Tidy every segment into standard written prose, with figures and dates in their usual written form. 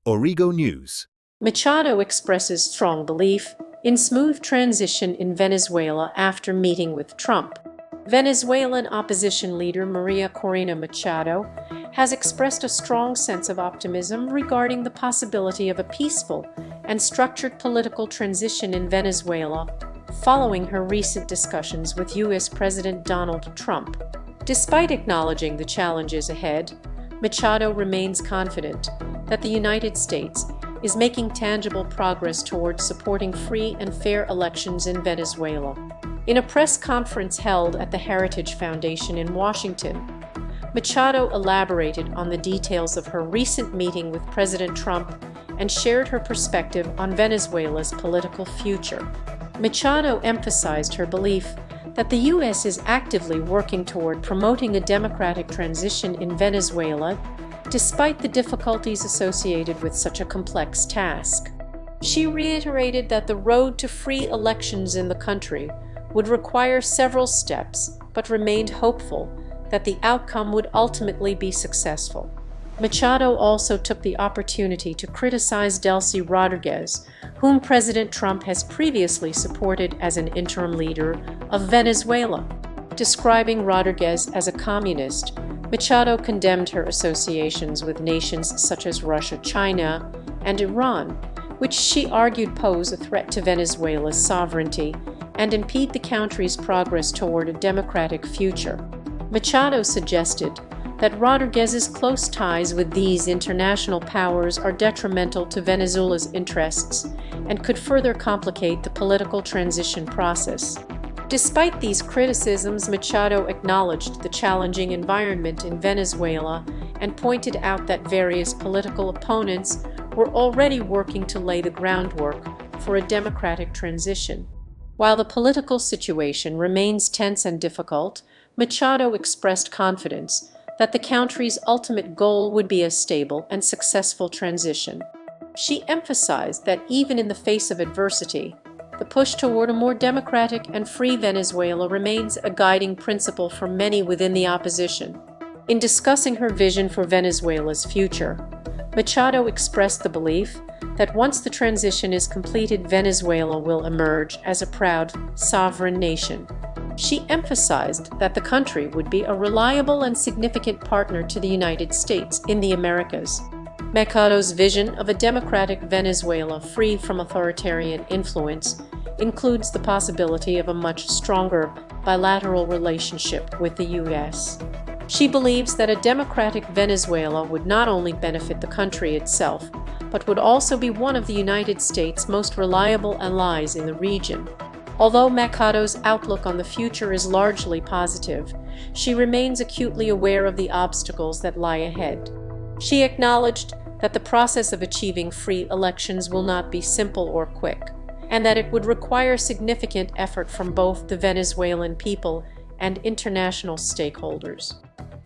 Origo News. Machado expresses strong belief in smooth transition in Venezuela after meeting with Trump. Venezuelan opposition leader Maria Corina Machado has expressed a strong sense of optimism regarding the possibility of a peaceful and structured political transition in Venezuela following her recent discussions with U.S. President Donald Trump. Despite acknowledging the challenges ahead, Machado remains confident that the United States is making tangible progress towards supporting free and fair elections in Venezuela. In a press conference held at the Heritage Foundation in Washington, Machado elaborated on the details of her recent meeting with President Trump and shared her perspective on Venezuela's political future. Machado emphasized her belief that the U.S. is actively working toward promoting a democratic transition in Venezuela, despite the difficulties associated with such a complex task. She reiterated that the road to free elections in the country would require several steps, but remained hopeful that the outcome would ultimately be successful. Machado also took the opportunity to criticize Delcy Rodriguez, whom President Trump has previously supported as an interim leader of Venezuela. Describing Rodriguez as a communist, Machado condemned her associations with nations such as Russia, China, and Iran, which she argued pose a threat to Venezuela's sovereignty and impede the country's progress toward a democratic future. Machado suggested that Rodriguez's close ties with these international powers are detrimental to Venezuela's interests and could further complicate the political transition process. Despite these criticisms, Machado acknowledged the challenging environment in Venezuela and pointed out that various political opponents were already working to lay the groundwork for a democratic transition. While the political situation remains tense and difficult, Machado expressed confidence that the country's ultimate goal would be a stable and successful transition. She emphasized that even in the face of adversity, the push toward a more democratic and free Venezuela remains a guiding principle for many within the opposition. In discussing her vision for Venezuela's future, Machado expressed the belief that once the transition is completed, Venezuela will emerge as a proud, sovereign nation. She emphasized that the country would be a reliable and significant partner to the United States in the Americas. Machado's vision of a democratic Venezuela free from authoritarian influence includes the possibility of a much stronger bilateral relationship with the U.S. She believes that a democratic Venezuela would not only benefit the country itself, but would also be one of the United States' most reliable allies in the region. Although Machado's outlook on the future is largely positive, she remains acutely aware of the obstacles that lie ahead. She acknowledged that the process of achieving free elections will not be simple or quick, and that it would require significant effort from both the Venezuelan people and international stakeholders.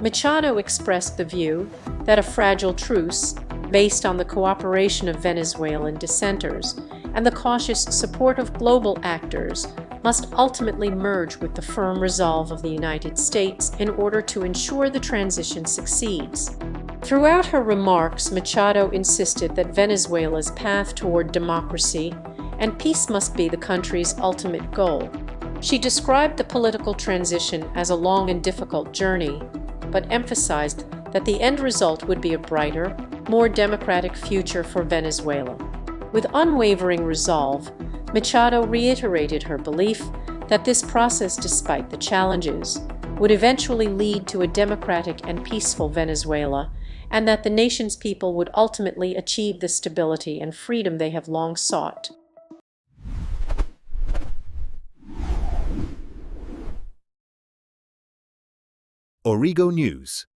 Machado expressed the view that a fragile truce, based on the cooperation of Venezuelan dissenters and the cautious support of global actors, must ultimately merge with the firm resolve of the United States in order to ensure the transition succeeds. Throughout her remarks, Machado insisted that Venezuela's path toward democracy and peace must be the country's ultimate goal. She described the political transition as a long and difficult journey, but emphasized that the end result would be a brighter, more democratic future for Venezuela. With unwavering resolve, Machado reiterated her belief that this process, despite the challenges, would eventually lead to a democratic and peaceful Venezuela, and that the nation's people would ultimately achieve the stability and freedom they have long sought. Origo News.